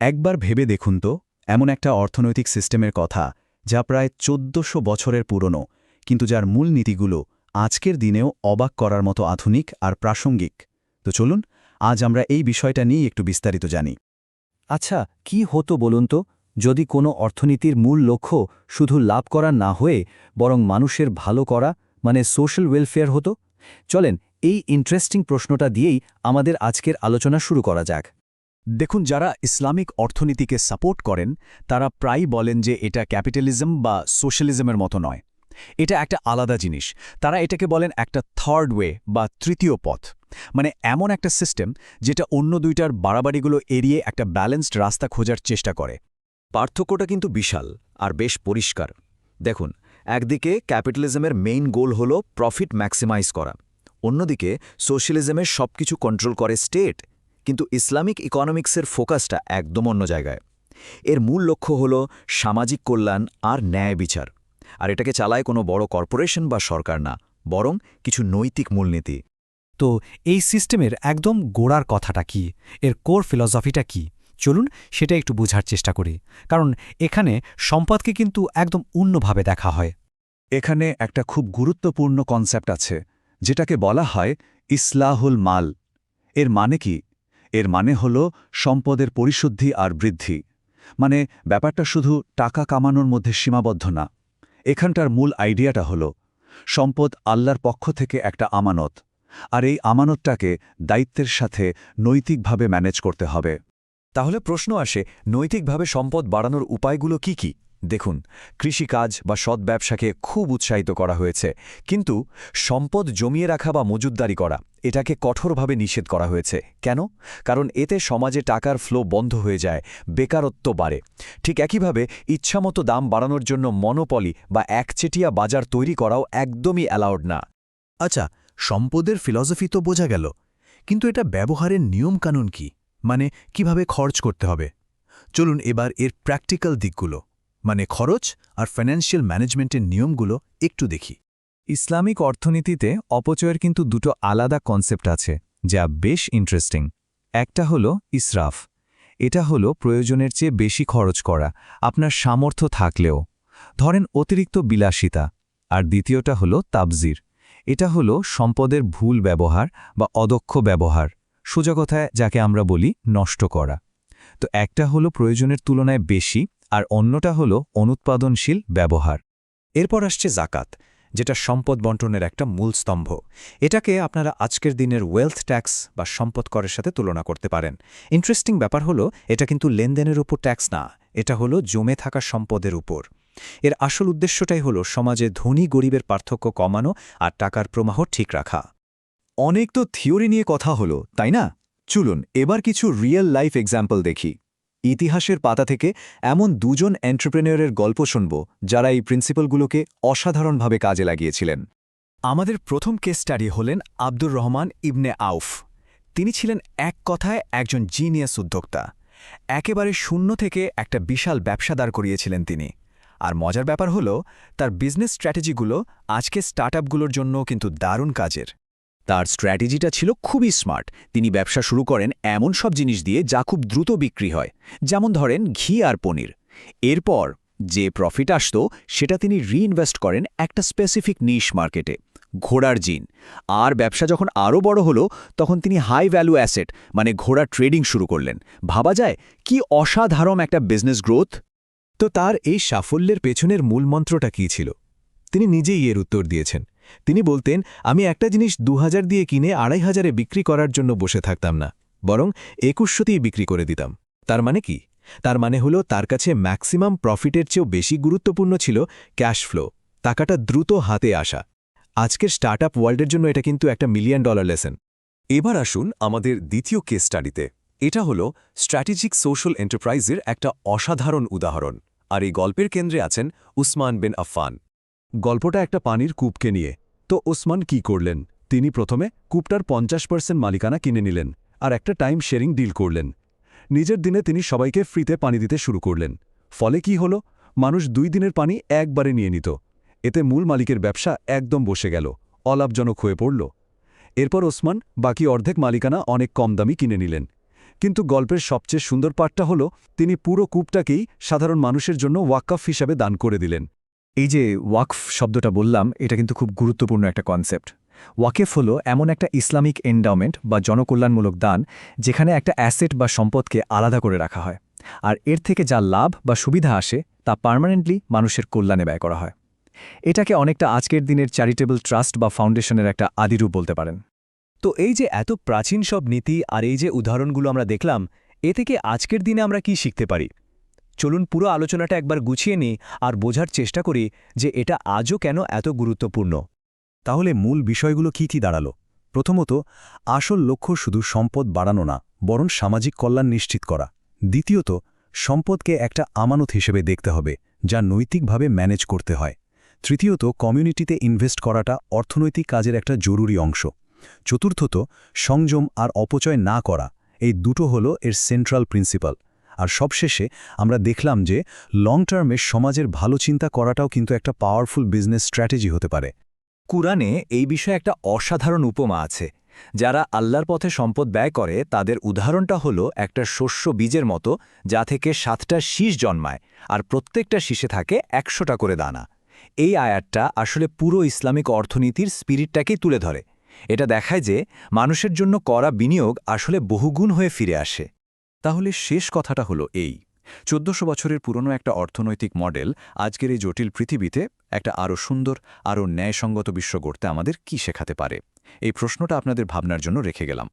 একবার ভেবে দেখুন তো, এমন একটা অর্থনৈতিক সিস্টেমের কথা যা প্রায় ১৪০০ বছরের পুরনো, কিন্তু যার মূল নীতিগুলো আজকের দিনেও অবাক করার মতো আধুনিক আর প্রাসঙ্গিক। তো চলুন, আজ আমরা এই বিষয়টা নিয়ে একটু বিস্তারিত জানি। আচ্ছা, কি হতো বলুন তো যদি কোনো অর্থনীতির মূল লক্ষ্য শুধু লাভ করা না হয়ে বরং মানুষের ভালো করা, মানে সোশ্যাল ওয়েলফেয়ার হতো? চলেন এই ইন্টারেস্টিং প্রশ্নটা দিয়েই আমাদের আজকের আলোচনা শুরু করা যাক। দেখুন, যারা ইসলামিক অর্থনীতিকে সাপোর্ট করেন তারা প্রায়ই বলেন যে এটা ক্যাপিটালিজম বা সোশ্যালিজমের মতো নয়। এটা একটা আলাদা জিনিস। তারা এটাকে বলেন একটা থার্ড ওয়ে বা তৃতীয় পথ, মানে এমন একটা সিস্টেম যেটা অন্য দুইটার বাড়াবাড়িগুলো এড়িয়ে একটা ব্যালেন্সড রাস্তা খোঁজার চেষ্টা করে। পার্থক্যটা কিন্তু বিশাল আর বেশ পরিষ্কার। দেখুন, একদিকে ক্যাপিটালিজমের মেইন গোল হল প্রফিট ম্যাক্সিমাইজ করা, অন্যদিকে সোশ্যালিজমের সবকিছু কন্ট্রোল করে স্টেট। কিন্তু ইসলামিক ইকোনমিক্সের ফোকাসটা একদম অন্য জায়গায়। এর মূল লক্ষ্য হল সামাজিক কল্যাণ আর ন্যায় বিচার। আর এটাকে চালায় কোনো বড় কর্পোরেশন বা সরকার না, বরং কিছু নৈতিক মূলনীতি। তো এই সিস্টেমের একদম গোড়ার কথাটা কি, এর কোর ফিলসফিটা কি? চলুন সেটা একটু বোঝার চেষ্টা করি, কারণ এখানে সম্পদকে কিন্তু একদম অন্যভাবে দেখা হয়। এখানে একটা খুব গুরুত্বপূর্ণ কনসেপ্ট আছে, যেটাকে বলা হয় ইসলাহুল মাল। এর মানে কি? এর মানে হল সম্পদের পরিশুদ্ধি আর বৃদ্ধি। মানে ব্যাপারটা শুধু টাকা কামানোর মধ্যে সীমাবদ্ধ না। এখানটার মূল আইডিয়াটা হল সম্পদ আল্লাহর পক্ষ থেকে একটা আমানত, আর এই আমানতটাকে দায়িত্বের সাথে নৈতিকভাবে ম্যানেজ করতে হবে। তাহলে প্রশ্ন আসে, নৈতিকভাবে সম্পদ বাড়ানোর উপায়গুলো কি কি? দেখুন, কৃষিকাজ বা সৎ ব্যবসাকে খুব উৎসাহিত করা হয়েছে, কিন্তু সম্পদ জমিয়ে রাখা বা মজুতদারি করা এটাকে কঠোরভাবে নিষেধ করা হয়েছে। কেন? কারণ এতে সমাজে টাকার ফ্লো বন্ধ হয়ে যায়, বেকারত্ব বাড়ে। ঠিক একইভাবে ইচ্ছামতো দাম বাড়ানোর জন্য মনোপলি বা একচেটিয়া বাজার তৈরি করাও একদমই অ্যালাউড না। আচ্ছা, সম্পদের ফিলসফি তো বোঝা গেল, কিন্তু এটা ব্যবহারের নিয়মকানুন কি? মানে কিভাবে খরচ করতে হবে? চলুন এবার এর প্র্যাকটিক্যাল দিকগুলো, মানে খরচ আর ফাইন্যান্সিয়াল ম্যানেজমেন্টের নিয়মগুলো একটু দেখি। ইসলামিক অর্থনীতিতে অপচয়ের কিন্তু দুটো আলাদা কনসেপ্ট আছে, যা বেশ ইন্টারেস্টিং। একটা হলো ইসরাফ। এটা হলো প্রয়োজনের চেয়ে বেশি খরচ করা, আপনার সামর্থ্য থাকলেও। ধরেন অতিরিক্ত বিলাসিতা। আর দ্বিতীয়টা হলো তাবজির। এটা হলো সম্পদের ভুল ব্যবহার বা অদক্ষ ব্যবহার, সোজা কথায় যাকে আমরা বলি নষ্ট করা। তো একটা হলো প্রয়োজনের তুলনায় বেশি, আর অন্যটা হলো অনুৎপাদনশীল ব্যবহার। এরপর আসছে জাকাত, যেটা সম্পদ বন্টনের একটা মূল স্তম্ভ। এটাকে আপনারা আজকের দিনের ওয়েলথ ট্যাক্স বা সম্পদ করের সাথে তুলনা করতে পারেন। ইন্টারেস্টিং ব্যাপার হলো, এটা কিন্তু লেনদেনের উপর ট্যাক্স না, এটা হলো জমে থাকা সম্পদের উপর। এর আসল উদ্দেশ্যটাই হলো সমাজে ধনী গরিবের পার্থক্য কমানো আর টাকার প্রবাহ ঠিক রাখা। অনেক তো থিওরি নিয়ে কথা হলো, তাই না? চলুন এবার কিছু রিয়েল লাইফ এক্সাম্পল দেখি। ইতিহাসের পাতা থেকে এমন দুজন এন্টারপ্রেনিয়রের গল্প শুনব যারা এই প্রিন্সিপালগুলোকে অসাধারণভাবে কাজে লাগিয়েছিলেন। আমাদের প্রথম কেস স্টাডি হলেন আব্দুর রহমান ইবনে আউফ। তিনি ছিলেন এক কথায় একজন জিনিয়াস উদ্যোক্তা। একেবারে শূন্য থেকে একটা বিশাল ব্যবসা দাঁড় করিয়েছিলেন তিনি। আর মজার ব্যাপার হলো, তার বিজনেস স্ট্র্যাটেজিগুলো আজকে স্টার্টআপগুলোর জন্য কিন্তু দারুণ কাজের। তার স্ট্র্যাটেজিটা ছিল খুবই স্মার্ট। তিনি ব্যবসা শুরু করেন এমন সব জিনিস দিয়ে যা খুব দ্রুত বিক্রি হয়, যেমন ধরেন ঘি আর পনির। এরপর যে প্রফিট আসতো সেটা তিনি রিইনভেস্ট করেন একটা স্পেসিফিক নিশ মার্কেটে, ঘোড়ার জিন। আর ব্যবসা যখন আরও বড় হলো তখন তিনি হাই ভ্যালু অ্যাসেট মানে ঘোড়া ট্রেডিং শুরু করলেন। ভাবা যায় কি অসাধারণ একটা বিজনেস গ্রোথ! তো তার এই সাফল্যের পেছনের মূল মন্ত্রটা কী ছিল? তিনি নিজেই এর উত্তর দিয়েছেন। তিনি বলতেন, আমি একটা জিনিস ২০০০ দিয়ে কিনে ২৫০০-এ বিক্রি করার জন্য বসে থাকতাম না, বরং ২১০০তেই বিক্রি করে দিতাম। তার মানে কি? তার মানে হলো তার কাছে ম্যাক্সিমাম প্রফিটের চেয়েও বেশি গুরুত্বপূর্ণ ছিল ক্যাশ ফ্লো, টাকাটা দ্রুত হাতে আসা। আজকের স্টার্টআপ ওয়ার্ল্ডের জন্য এটা কিন্তু একটা $1 মিলিয়ন লেসন। এবার আসুন আমাদের দ্বিতীয় কেস স্টাডিতে। এটা হলো স্ট্র্যাটেজিক সোশ্যাল এন্টারপ্রাইজের একটা অসাধারণ উদাহরণ, আর এই গল্পের কেন্দ্রে আছেন উসমান বিন আফফান। গল্পটা একটা পানির কূপকে নিয়ে। তো ওসমান কি করলেন? তিনি প্রথমে কূপটার 50% মালিকানা কিনে নিলেন আর একটা টাইম শেয়ারিং ডিল করলেন। নিজের দিনে তিনি সবাইকে ফ্রিতে পানি দিতে শুরু করলেন। ফলে কি হলো? মানুষ 2 দিনের পানি একবারে নিয়ে নিত। এতে মূল মালিকের ব্যবসা একদম বসে গেল, অলাভজনক হয়ে পড়ল। এরপর ওসমান বাকি অর্ধেক মালিকানা অনেক কম দামি কিনে নিলেন। কিন্তু গল্পের সবচেয়ে সুন্দর পার্টটা হলো তিনি পুরো কূপটাকেই সাধারণ মানুষের জন্য ওয়াকফ হিসাবে দান করে দিলেন। এই যে ওয়াকফ শব্দটা বললাম, এটা কিন্তু খুব গুরুত্বপূর্ণ একটা কনসেপ্ট। ওয়াকেফ হলো এমন একটা ইসলামিক এন্ডাওমেন্ট বা জনকল্যাণমূলক দান, যেখানে একটা অ্যাসেট বা সম্পদকে আলাদা করে রাখা হয়, আর এর থেকে যা লাভ বা সুবিধা আসে তা পার্মানেন্টলি মানুষের কল্যাণে ব্যয় করা হয়। এটাকে অনেকটা আজকের দিনের চ্যারিটেবল ট্রাস্ট বা ফাউন্ডেশনের একটা আদিরূপ বলতে পারেন। তো এই যে এত প্রাচীন সব নীতি আর এই যে উদাহরণগুলো আমরা দেখলাম, এ থেকে আজকের দিনে আমরা কি শিখতে পারি? চলুন পুরো আলোচনাটা একবার গুছিয়ে নিই আর বোঝার চেষ্টা করি যে এটা আজও কেন এত গুরুত্বপূর্ণ। তাহলে মূল বিষয়গুলো কি দাঁড়ালো? প্রথমত, আসল লক্ষ্য শুধু সম্পদ বাড়ানো না, বরং সামাজিক কল্যাণ নিশ্চিত করা। দ্বিতীয়ত, সম্পদকে একটা আমানত হিসেবে দেখতে হবে, যা নৈতিকভাবে ম্যানেজ করতে হয়। তৃতীয়ত, কমিউনিটিতে ইনভেস্ট করাটা অর্থনৈতিক কাজের একটা জরুরি অংশ। চতুর্থত, সংযম আর অপচয় না করা, এই দুটো হলো এর সেন্ট্রাল প্রিন্সিপাল। আর সবশেষে আমরা দেখলাম যে লং টার্মে সমাজের ভালো চিন্তা করাটাও কিন্তু একটা পাওয়ারফুল বিজনেস স্ট্র্যাটেজি হতে পারে। কুরআনে এই বিষয়ে একটা অসাধারণ উপমা আছে। যারা আল্লাহর পথে সম্পদ ব্যয় করে তাদের উদাহরণটা হলো একটা শস্য বীজের মতো, যা থেকে 7টা শীষ জন্মায় আর প্রত্যেকটা শীষে থাকে 100টা করে দানা। এই আয়াতটা আসলে পুরো ইসলামিক অর্থনীতির স্পিরিটটাকেই তুলে ধরে। এটা দেখায় যে মানুষের জন্য করা বিনিয়োগ আসলে বহুগুণ হয়ে ফিরে আসে। তাহলে শেষ কথাটা হলো এই, 1400 বছরের পুরনো একটা অর্থনৈতিক মডেল আজকের এই জটিল পৃথিবীতে একটা আরও সুন্দর, আরও ন্যায়সঙ্গত বিশ্ব গড়তে আমাদের কি শেখাতে পারে? এই প্রশ্নটা আপনাদের ভাবনার জন্য রেখে গেলাম।